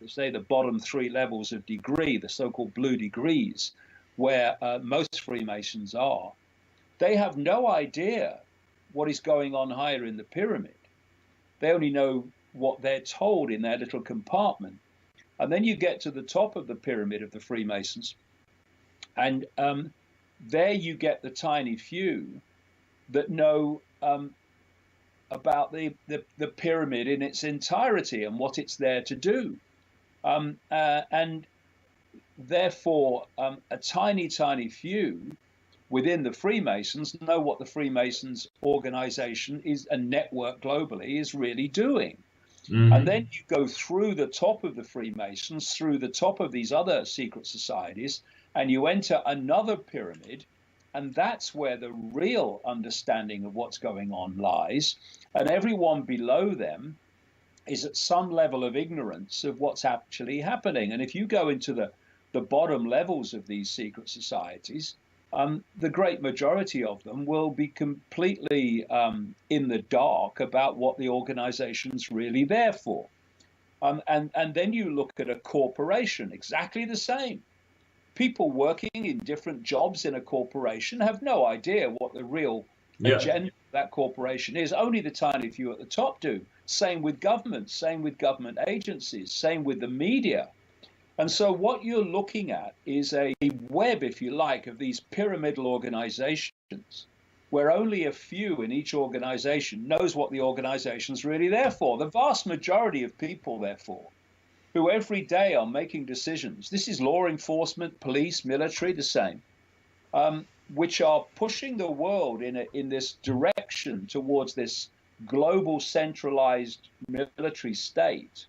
say the bottom three levels of degree, the so-called blue degrees, where most Freemasons are, they have no idea what is going on higher in the pyramid. They only know what they're told in their little compartment. And then you get to the top of the pyramid of the Freemasons, and there you get the tiny few that know about the pyramid in its entirety and what it's there to do. And therefore, a tiny few within the Freemasons know what the Freemasons organization is, a network globally, is really doing. Mm-hmm. And then you go through the top of the Freemasons, through the top of these other secret societies, and you enter another pyramid, and that's where the real understanding of what's going on lies. And everyone below them is at some level of ignorance of what's actually happening. And if you go into the bottom levels of these secret societies, the great majority of them will be completely in the dark about what the organization's really there for. And then you look at a corporation, exactly the same. People working in different jobs in a corporation have no idea what the real agenda of that corporation is. Only the tiny few at the top do. Same with government, same with government agencies, same with the media. And so what you're looking at is a web, if you like, of these pyramidal organizations where only a few in each organization knows what the organization's really there for. The vast majority of people, therefore, who every day are making decisions, this is law enforcement, police, military, the same, which are pushing the world in this direction towards this global centralized military state,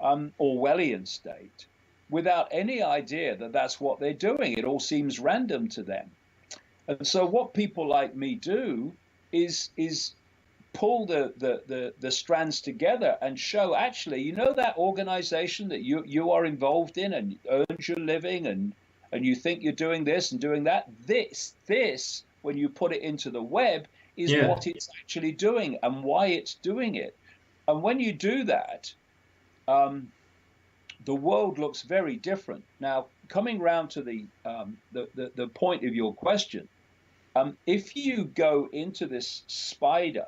Orwellian state, without any idea that that's what they're doing. It all seems random to them. And so what people like me do is pull the strands together and show, actually, you know, that organization that you are involved in and earns your living, and you think you're doing this and doing that, this when you put it into the web is what it's actually doing and why it's doing it. And when you do that, the world looks very different. Now, coming round to the point of your question, if you go into this spider,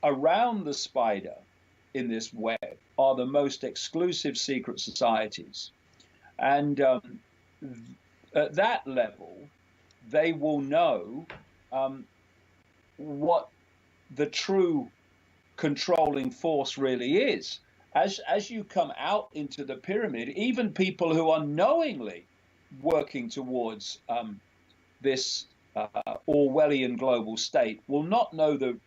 around the spider in this web are the most exclusive secret societies. And at that level, they will know what the true controlling force really is. As you come out into the pyramid, even people who are knowingly working towards this Orwellian global state will not know the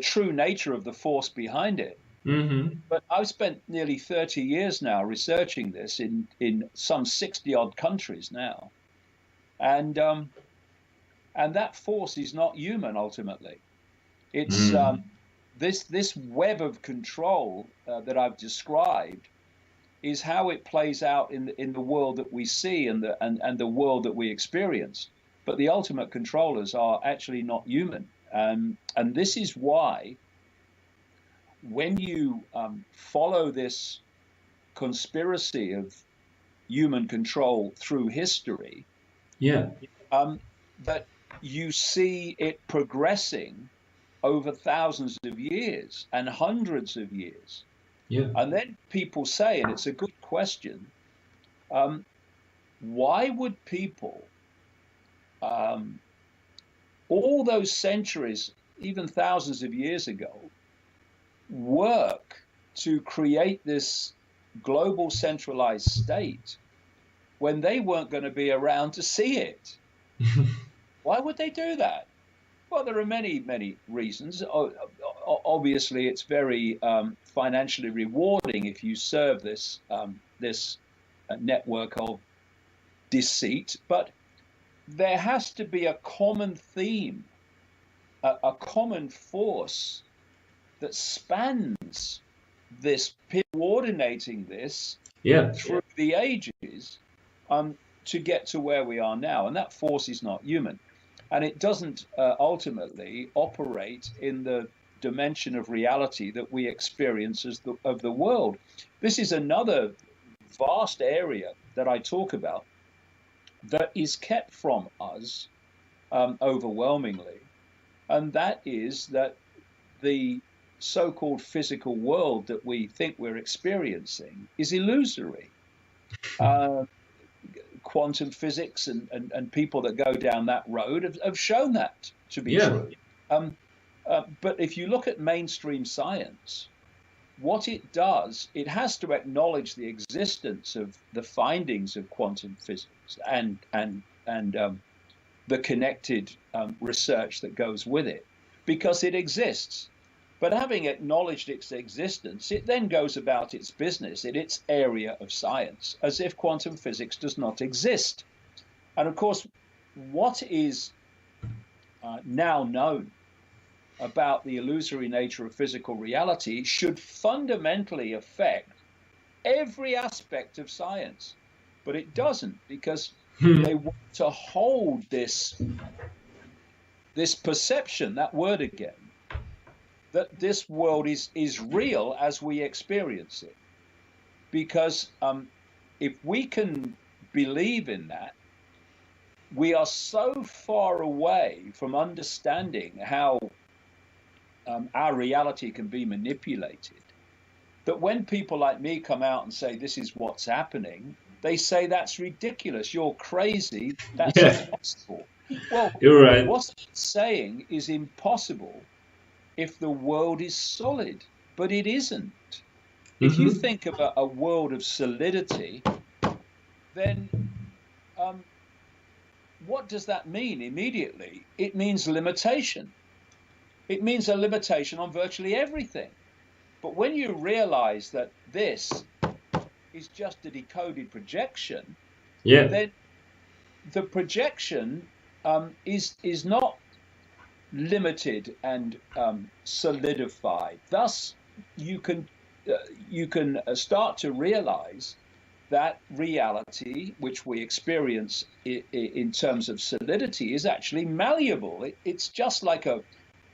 true nature of the force behind it. Mm-hmm. But I've spent nearly 30 years now researching this in some 60 odd countries now, and that force is not human. Ultimately, it's this web of control that I've described is how it plays out in the world that we see and the world that we experience. But the ultimate controllers are actually not human. And this is why when you follow this conspiracy of human control through history, that you see it progressing over thousands of years and hundreds of years. Yeah. And then people say, and it's a good question, why would people, all those centuries, even thousands of years ago, work to create this global centralized state when they weren't going to be around to see it? Why would they do that? Well, there are many reasons. Obviously, it's very financially rewarding if you serve this network of deceit. But there has to be a common theme, a common force that spans this, coordinating this through the ages to get to where we are now. And that force is not human. And it doesn't ultimately operate in the dimension of reality that we experience as of the world. This is another vast area that I talk about that is kept from us overwhelmingly, and that is that the so-called physical world that we think we're experiencing is illusory. Uh, Quantum physics and people that go down that road have shown that to be Yeah. true. Um, but if you look at mainstream science, what it does, it has to acknowledge the existence of the findings of quantum physics and the connected research that goes with it, because it exists. But having acknowledged its existence, it then goes about its business in its area of science as if quantum physics does not exist. And of course, what is now known about the illusory nature of physical reality should fundamentally affect every aspect of science. But it doesn't, because they want to hold this perception, that word again, that this world is real as we experience it. Because if we can believe in that, we are so far away from understanding how our reality can be manipulated that when people like me come out and say this is what's happening, they say that's ridiculous, you're crazy, that's Yeah, impossible. Well, you're right. what I'm saying is impossible if the world is solid, but it isn't. If you Hmm. think about a world of solidity, then um, what does that mean immediately? It means limitation. It means a limitation on virtually everything. But when you realize that this is just a decoded projection, Yeah. then the projection is not limited and solidified. Thus, you can you can start to realize that reality, which we experience in terms of solidity, is actually malleable. It's just like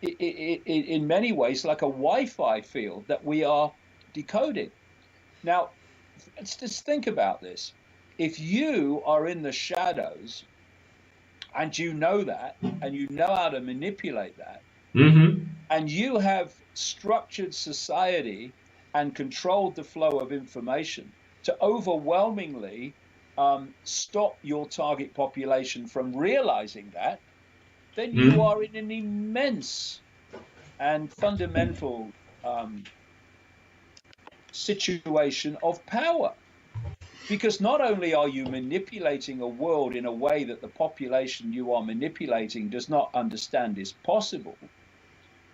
in many ways, like a Wi-Fi field that we are decoding. Now, let's just think about this. If you are in the shadows and you know that, and you know how to manipulate that, Hmm. and you have structured society and controlled the flow of information to overwhelmingly stop your target population from realizing that, then you Hmm. are in an immense and fundamental um, situation of power. Because not only are you manipulating a world in a way that the population you are manipulating does not understand is possible,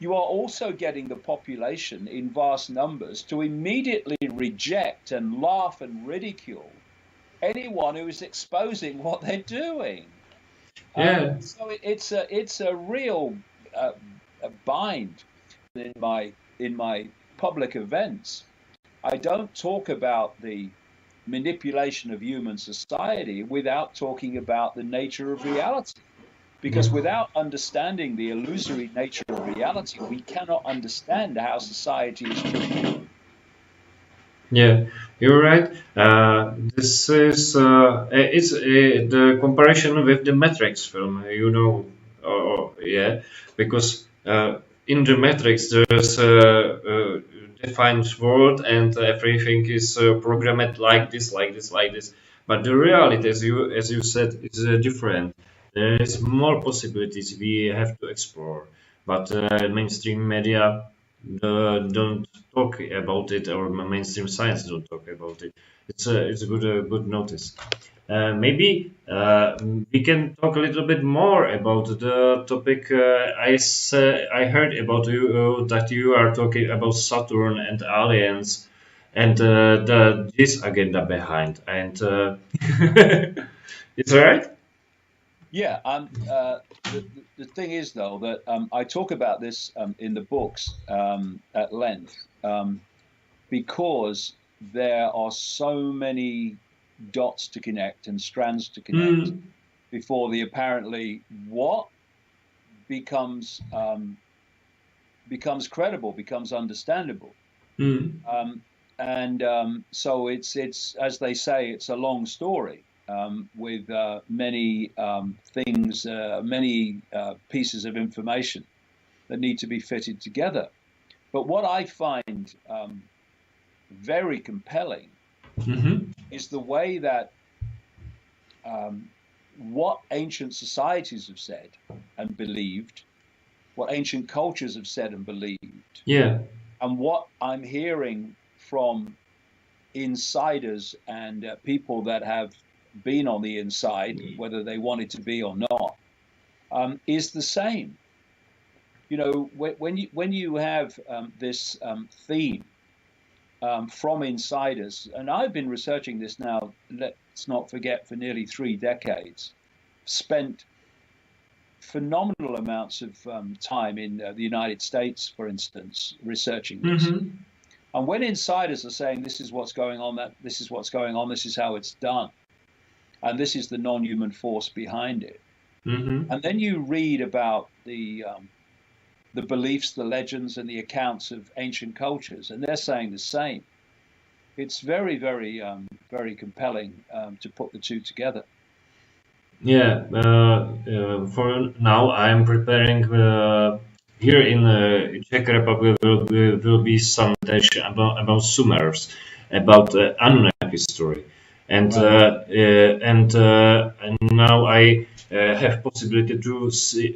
you are also getting the population in vast numbers to immediately reject and laugh and ridicule anyone who is exposing what they're doing. Yeah. So it's a real uh, a bind in my public events. I don't talk about the manipulation of human society without talking about the nature of reality. Yeah. Because without understanding the illusory nature of reality, we cannot understand how society is truly. Yeah, you're right. This is it's the comparison with the Matrix film, yeah, because in the Matrix there's a defined world and everything is programmed like this, like this, like this. But the reality, as you said, is different. There is more possibilities we have to explore, but mainstream media don't talk about it, or mainstream science don't talk about it. It's a good notice. Maybe we can talk a little bit more about the topic. I heard about you that you are talking about Saturn and aliens and the this agenda behind. And it's right. Yeah, the thing is though that I talk about this in the books at length because there are so many dots to connect and strands to connect Mm, before the apparently what becomes becomes credible, becomes understandable. Mm. So it's as they say, it's a long story with many things, many pieces of information that need to be fitted together. But what I find very compelling Mm-hmm. is the way that what ancient societies have said and believed, what ancient cultures have said and believed, Yeah. and what I'm hearing from insiders and people that have been on the inside, whether they wanted to be or not, is the same. You know, when you have this theme from insiders, and I've been researching this now. Let's not forget, for nearly 3 decades, spent phenomenal amounts of time in the United States, for instance, researching this. Mm-hmm. And when insiders are saying this is what's going on, that this is what's going on, this is how it's done, and this is the non-human force behind it, Mm-hmm. and then you read about the beliefs, the legends, and the accounts of ancient cultures, and they're saying the same. It's very, very, very compelling to put the two together. Yeah, for now I'm preparing here in Czech Republic will be some dash about Sumers, about Anunnaki history, and Right. and now I have possibility to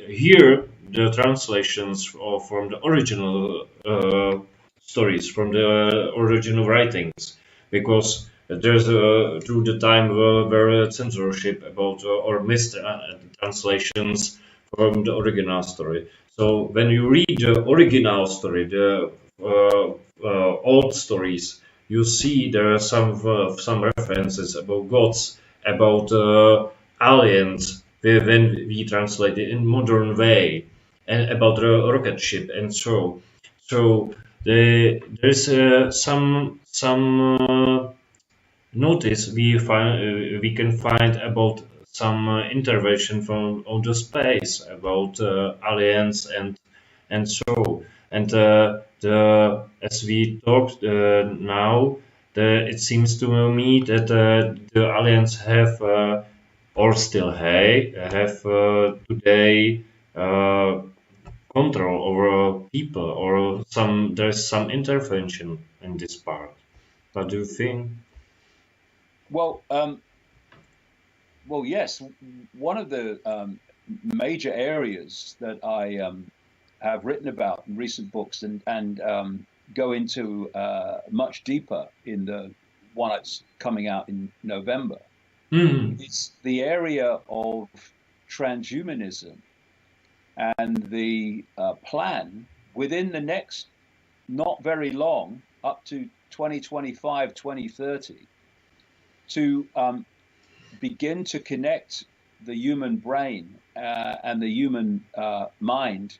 hear the translations from the original stories, from the original writings, because there's through the time were censorship about or missed translations from the original story. So when you read the original story, the old stories, you see there are some references about gods, about aliens when we translate it in modern way, and about the rocket ship and so. So there's some notice we can find about some intervention from outer space about aliens and so and the as we talked now it seems to me that the aliens have or still have today control over people or there's some intervention in this part. What do you think? Well, yes. One of the major areas that I have written about in recent books and go into much deeper in the one that's coming out in November Hmm. is the area of transhumanism and the plan within the next not very long, up to 2025, 2030, to begin to connect the human brain and the human mind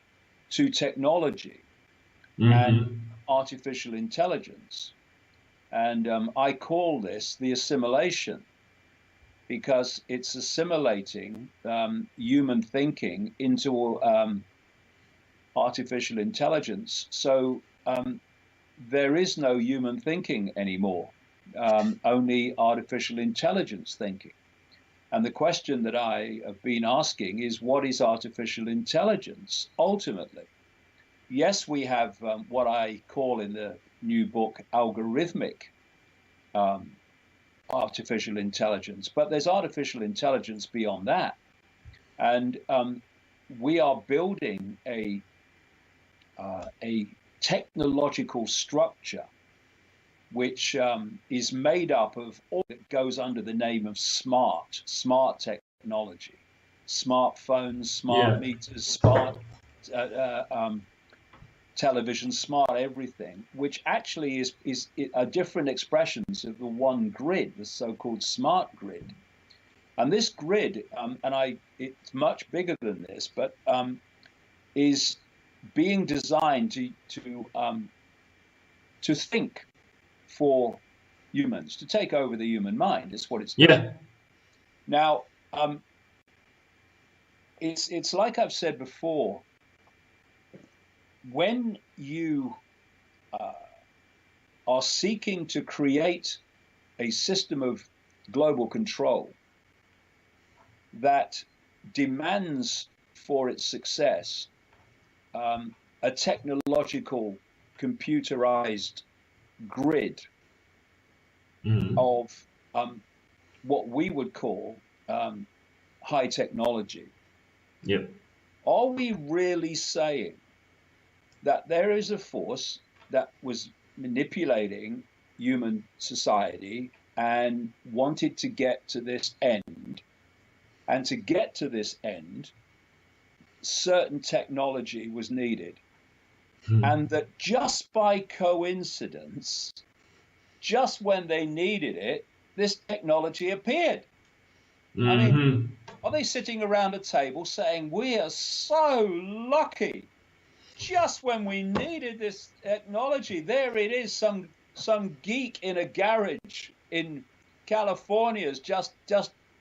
to technology and Hmm. artificial intelligence. And I call this the assimilation because it's assimilating human thinking into artificial intelligence. So there is no human thinking anymore, only artificial intelligence thinking. And the question that I have been asking is, what is artificial intelligence ultimately? Yes, we have what I call in the new book algorithmic um, artificial intelligence, but there's artificial intelligence beyond that. And we are building a technological structure which is made up of all that goes under the name of smart technology, smartphones, smart Yeah. meters, smart uh, television, smart everything, which actually is are different expressions of the one grid, the so-called smart grid. And this grid, it's much bigger than this, but is being designed to think for humans, to take over the human mind. Is what it's doing. Yeah. Now, it's like I've said before. when you are seeking to create a system of global control that demands for its success a technological, computerized grid of what we would call high technology. Yep. Are we really saying that there is a force that was manipulating human society and wanted to get to this end? And to get to this end, certain technology was needed. And that just by coincidence, just when they needed it, this technology appeared. I mean, are they sitting around a table saying, we are so lucky? Just when we needed this technology, there it is. Some geek in a garage in California has just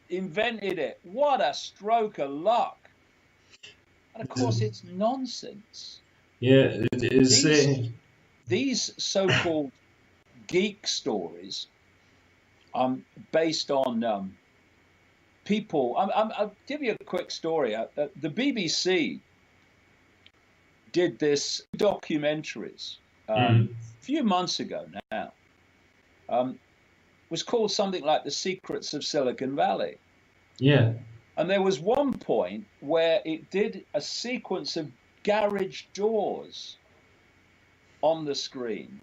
invented it. What a stroke of luck! And of course, it's nonsense. Yeah, it is. These so-called geek stories based on people. I'll give you a quick story. The BBC did this documentaries a few months ago now. Was called something like The Secrets of Silicon Valley. Yeah. And there was one point where it did a sequence of garage doors on the screen.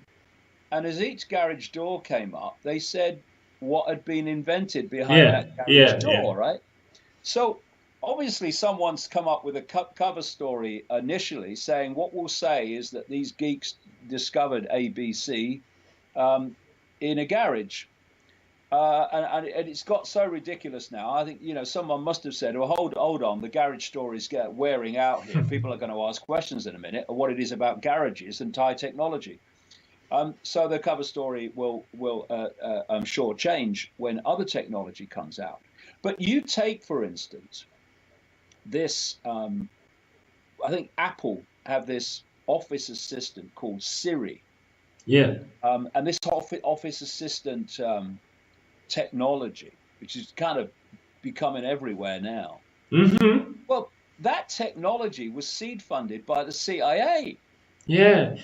And as each garage door came up, they said what had been invented behind that garage door, right? So obviously someone's come up with a cover story initially saying what we'll say is that these geeks discovered ABC in a garage. And it's got so ridiculous now. I think, someone must have said, well, hold on, the garage story is wearing out here. People are going to ask questions in a minute of what it is about garages and Thai technology. So the cover story will I'm sure, change when other technology comes out. But you take, for instance, this, I think Apple have this office assistant called Siri. Yeah. And this office assistant technology, which is kind of becoming everywhere now. Well, that technology was seed funded by the CIA. Yeah.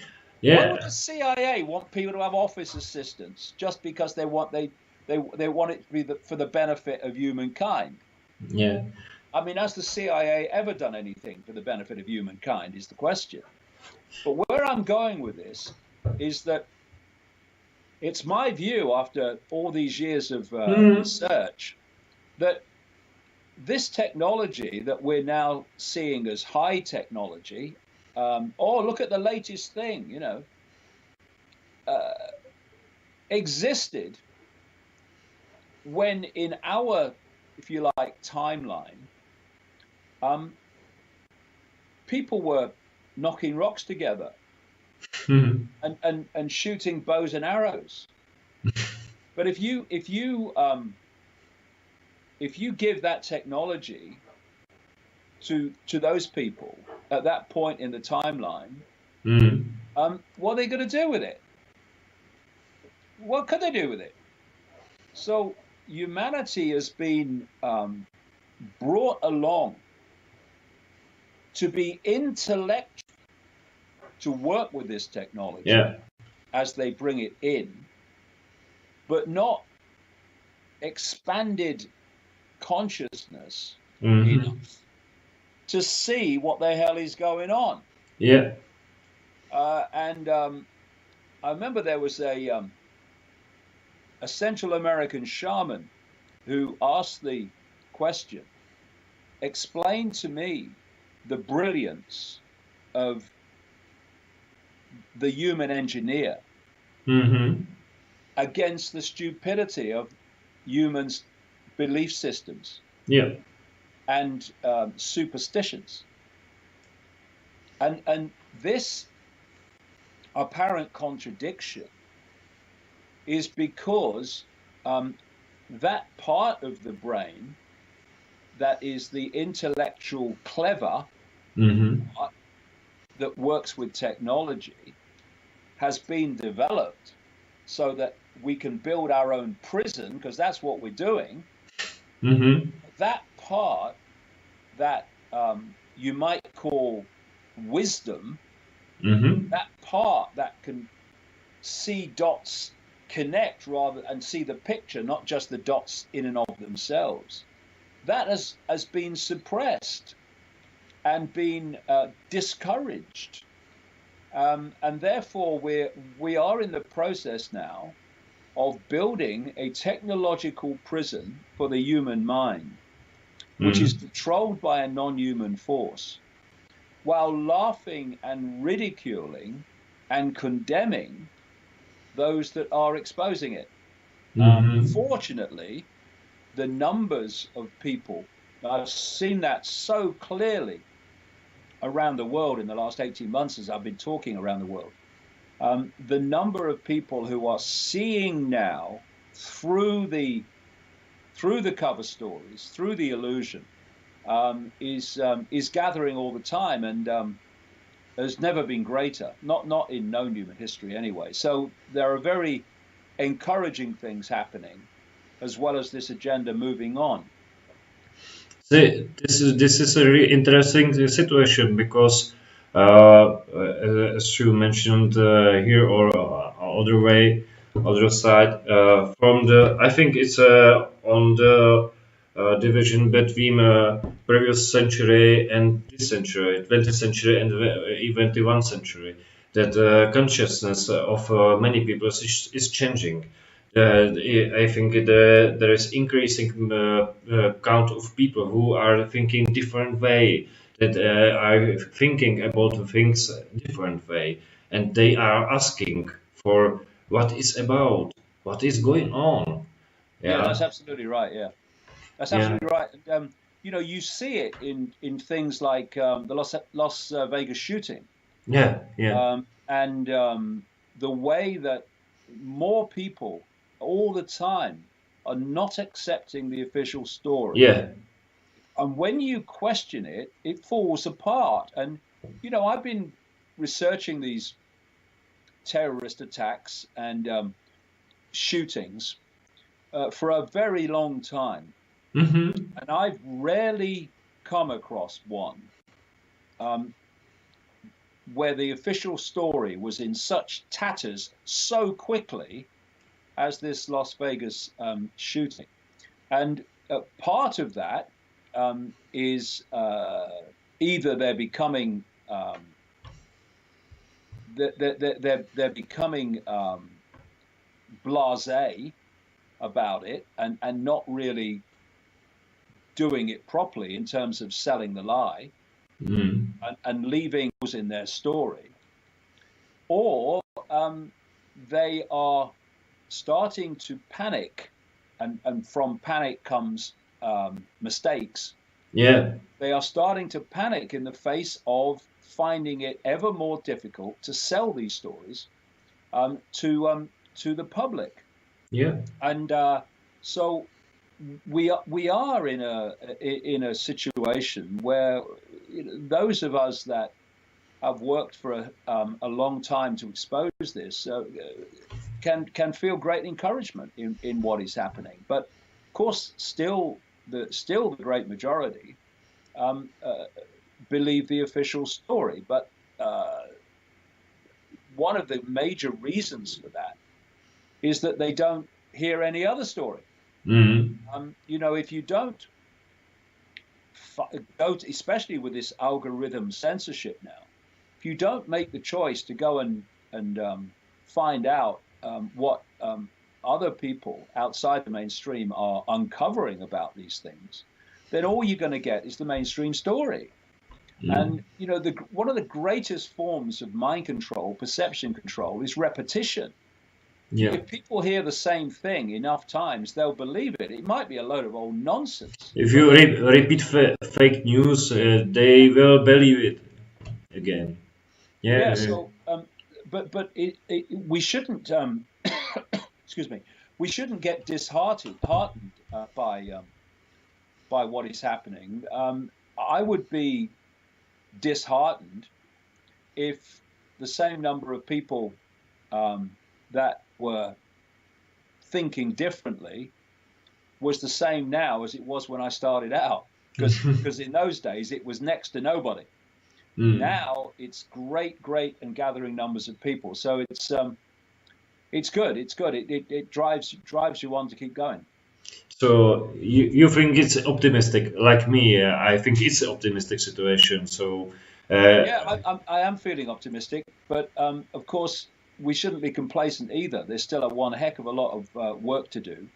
Why would the CIA want people to have office assistants just because they want it to be for the benefit of humankind? Yeah. I mean, has the CIA ever done anything for the benefit of humankind is the question. But where I'm going with this is that it's my view, after all these years of research, that this technology that we're now seeing as high technology, look at the latest thing, existed when in our, if you like, timeline, people were knocking rocks together and shooting bows and arrows. But if you give that technology to those people at that point in the timeline, what are they going to do with it? What could they do with it? So humanity has been brought along to be intellectual, to work with this technology as they bring it in, but not expanded consciousness enough to see what the hell is going on. And I remember there was a Central American shaman who asked the question, explain to me the brilliance of the human engineer against the stupidity of humans' belief systems and superstitions. And this apparent contradiction is because that part of the brain that is the intellectual clever that works with technology has been developed so that we can build our own prison, because that's what we're doing. Mm-hmm. That part that you might call wisdom, Mm-hmm. that part that can see dots connect rather and see the picture, not just the dots in and of themselves, that has been suppressed and been discouraged. And therefore, we are in the process now of building a technological prison for the human mind, which is Mm-hmm. controlled by a non-human force, while laughing and ridiculing and condemning those that are exposing it. Mm-hmm. Fortunately, the numbers of people, I've seen that so clearly around the world in the last 18 months as I've been talking around the world. The number of people who are seeing now through the cover stories, through the illusion, is gathering all the time, and has never been greater. Not in known human history anyway. So there are very encouraging things happening, as well as this agenda moving on. See, this is a really interesting situation because, as you mentioned here, or other way, other side, from the, I think it's on the division between previous century and this century, 20th century and 21st century, that consciousness of many people is changing. I think there is increasing count of people who are thinking different way, that are thinking about things different way, and they are asking for what is about, what is going on. Yeah, that's Yeah, absolutely right. Yeah, that's yeah, absolutely right. And, you see it in things like the Las Vegas shooting, yeah, yeah, and the way that more people all the time are not accepting the official story. yeah, And when you question it, it falls apart. And, I've been researching these terrorist attacks and shootings for a very long time. mm-hmm. And I've rarely come across one um, where the official story was in such tatters so quickly as this Las Vegas shooting. And part of that is either they're becoming they're becoming blasé about it, and not really doing it properly in terms of selling the lie, Mm-hmm. and leaving those in their story, or they are starting to panic, and from panic comes mistakes. Yeah, They are starting to panic in the face of finding it ever more difficult to sell these stories to the public. yeah, And so we are in a situation where, those of us that have worked for a long time to expose this can feel great encouragement in what is happening. But of course, still the great majority um, uh, believe the official story. But one of the major reasons for that is that they don't hear any other story. mm-hmm. If you don't go to, especially with this algorithm censorship now, if you don't make the choice to go and find out what other people outside the mainstream are uncovering about these things, then all you're going to get is the mainstream story. Mm-hmm. And one of the greatest forms of mind control, perception control, is repetition. Yeah. If people hear the same thing enough times, they'll believe it. It might be a load of old nonsense, If but you repeat fake news, they will believe it again. yeah. Yeah, So, we shouldn't. Excuse me. We shouldn't get disheartened by what is happening. I would be disheartened if the same number of people that were thinking differently was the same now as it was when I started out, because in those days it was next to nobody. Now it's great and gathering numbers of people, so it's good. It drives you on to keep going. So you think it's optimistic, like me? I think it's an optimistic situation. So Yeah, I am feeling optimistic, but of course we shouldn't be complacent either. There's still one heck of a lot of work to do.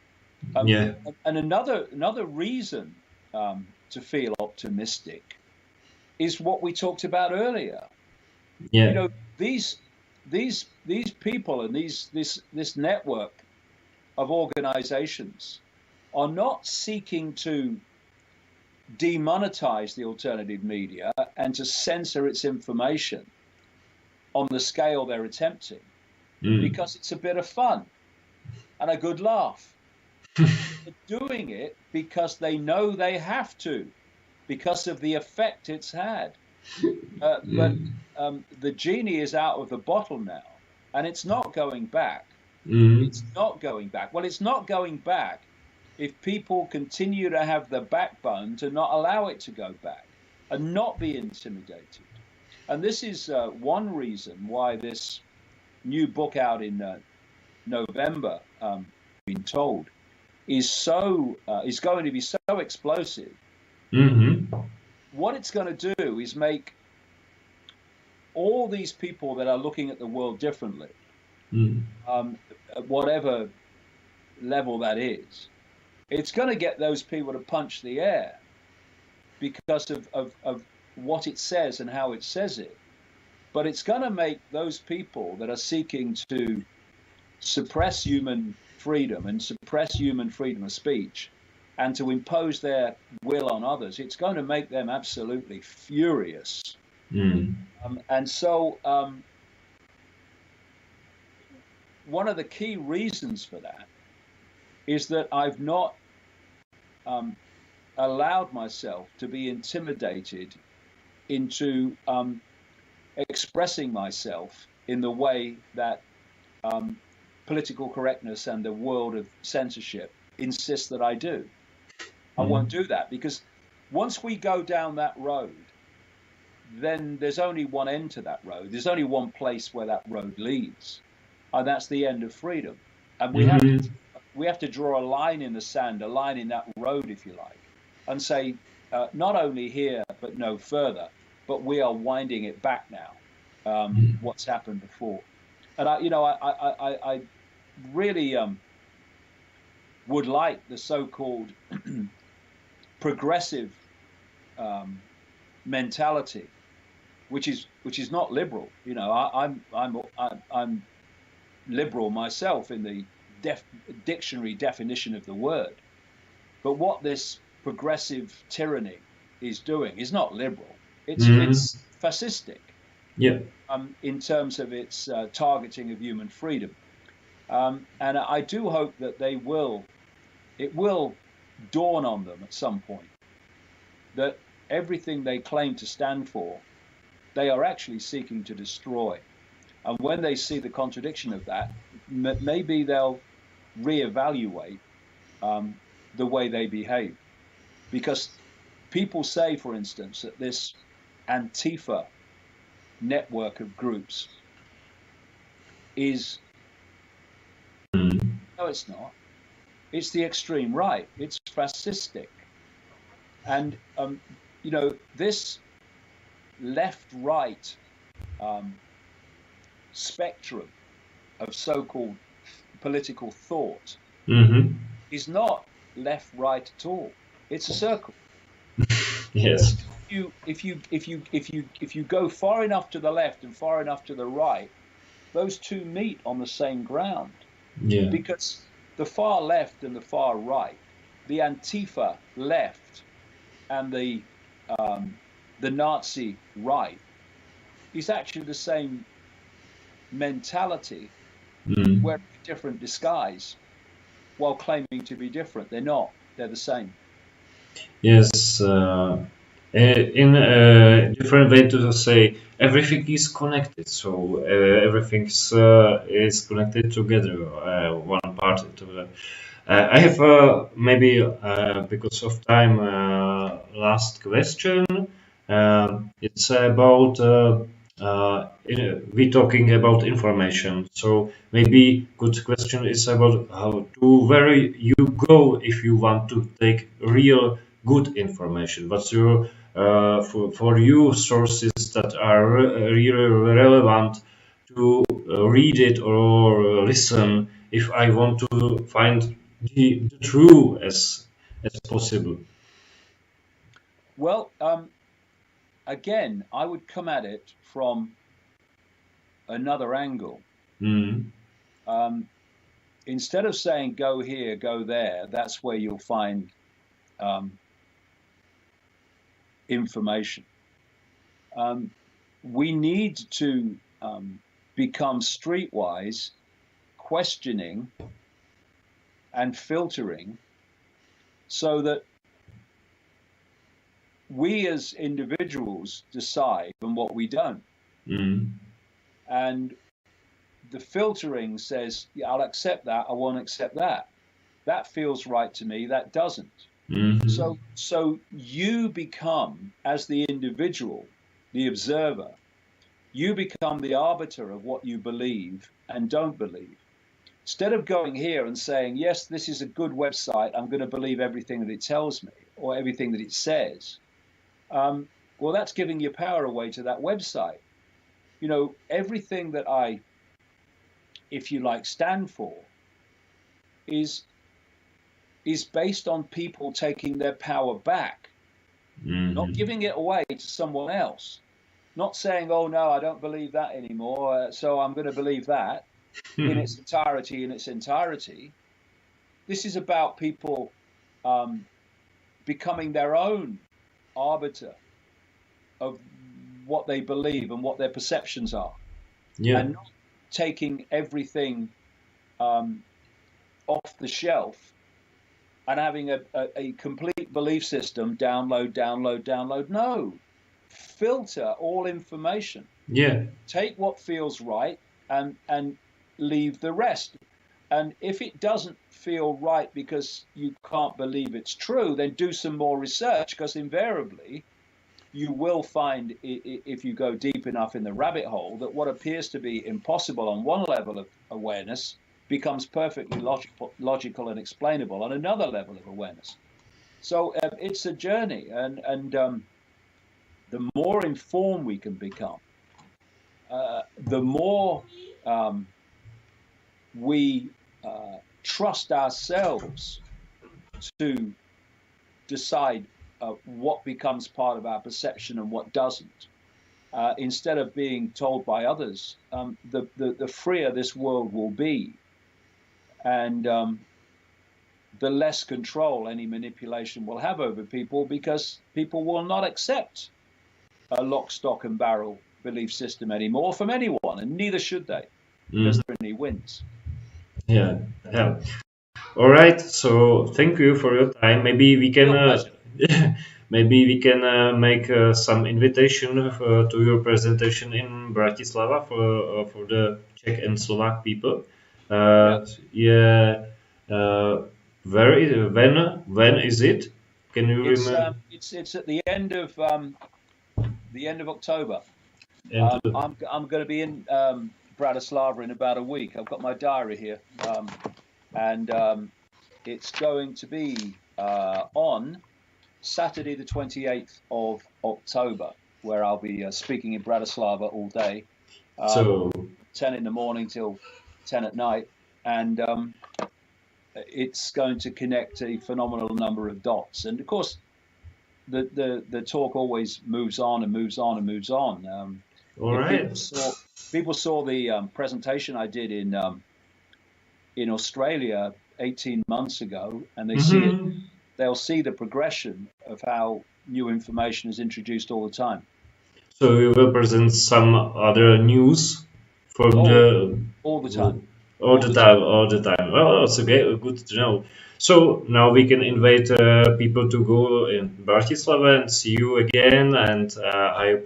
yeah, And another reason to feel optimistic is what we talked about earlier. You yeah, know, these people and this network of organizations are not seeking to demonetize the alternative media and to censor its information on the scale they're attempting, because it's a bit of fun and a good laugh. They're doing it because they know they have to, because of the effect it's had. But the genie is out of the bottle now, and it's not going back. It's not going back. Well, it's not going back if people continue to have the backbone to not allow it to go back and not be intimidated. And this is one reason why this new book out in November, been told, is going to be so explosive. What it's going to do is make all these people that are looking at the world differently, at whatever level that is, it's going to get those people to punch the air because of what it says and how it says it. But it's going to make those people that are seeking to suppress human freedom and suppress human freedom of speech and to impose their will on others, it's going to make them absolutely furious. And so one of the key reasons for that is that I've not allowed myself to be intimidated into expressing myself in the way that political correctness and the world of censorship insists that I do. I won't do that, because once we go down that road, then there's only one end to that road. There's only one place where that road leads, and that's the end of freedom. And we have to draw a line in the sand, a line in that road, if you like, and say, not only here but no further, but we are winding it back now. What's happened before, and I really would like the so-called progressive mentality, which is not liberal. I'm liberal myself in the dictionary definition of the word, but what this progressive tyranny is doing is not liberal. It's fascistic. Yeah. In terms of its targeting of human freedom, and I do hope that it will dawn on them at some point that everything they claim to stand for, they are actually seeking to destroy. And when they see the contradiction of that, maybe they'll reevaluate the way they behave. Because people say, for instance, that this Antifa network of groups is, no, it's not. It's the extreme right. It's fascistic. And, this left-right spectrum of so-called political thought is not left-right at all. It's a circle. Yes. If you go far enough to the left and far enough to the right, those two meet on the same ground. Yeah. Because the far left and the far right, the Antifa left and the Nazi right, is actually the same mentality, wearing a different disguise while claiming to be different. They're not. They're the same. Yes. in a different way to say everything is connected. So everything is connected together, one part to the. I have maybe because of time last question. It's about we talking about information. So maybe good question is about how to where you go if you want to take real good information. What's your for you sources that are really relevant to read it or listen if I want to find the true as possible. Well, again, I would come at it from another angle. Mm. Instead of saying go here, go there, that's where you'll find information. We need to become streetwise, questioning and filtering, so that we as individuals decide on what we don't. Mm. And the filtering says, yeah, I'll accept that, I won't accept that. That feels right to me, that doesn't. Mm-hmm. So you become, as the individual, the observer, you become the arbiter of what you believe and don't believe. Instead of going here and saying, yes, this is a good website, I'm going to believe everything that it tells me or everything that it says, well, that's giving your power away to that website. You know, everything that I, if you like, stand for is based on people taking their power back, not Mm-hmm. giving it away to someone else, not saying, oh no, I don't believe that anymore, so I'm going to believe that in its entirety, This is about people becoming their own arbiter of what they believe and what their perceptions are, Yeah. and not taking everything off the shelf and having a complete belief system, download, download, download. No, filter all information. Yeah. Take what feels right and leave the rest. And if it doesn't feel right because you can't believe it's true, then do some more research, because invariably you will find, if you go deep enough in the rabbit hole, that what appears to be impossible on one level of awareness becomes perfectly logical and explainable on another level of awareness. So it's a journey, and the more informed we can become, the more we trust ourselves to decide what becomes part of our perception and what doesn't. Instead of being told by others, the freer this world will be, and the less control any manipulation will have over people, because people will not accept a lock, stock, and barrel belief system anymore from anyone, and neither should they, because Mm. there are any wins. Yeah. Yeah. All right. So thank you for your time. Maybe we can Real pleasure. maybe we can make some invitation to your presentation in Bratislava for the Czech and Slovak people. Yeah, Yeah. Where is when is it? Can you remember? it's at the end of October. And I'm going to be in Bratislava in about a week. I've got my diary here, and it's going to be on Saturday, the 28th of October, where I'll be speaking in Bratislava all day, so 10 in the morning till 10 at night, and it's going to connect a phenomenal number of dots. And of course, the talk always moves on and moves on and moves on. all If right. people saw the presentation I did in Australia 18 months ago, and Mhm. they'll see the progression of how new information is introduced all the time. So we will present some other news from Oh, the all the time, all all the the time. time, all the time. Well, that's okay. Good to know. So now we can invite people to go in Bratislava and see you again. And I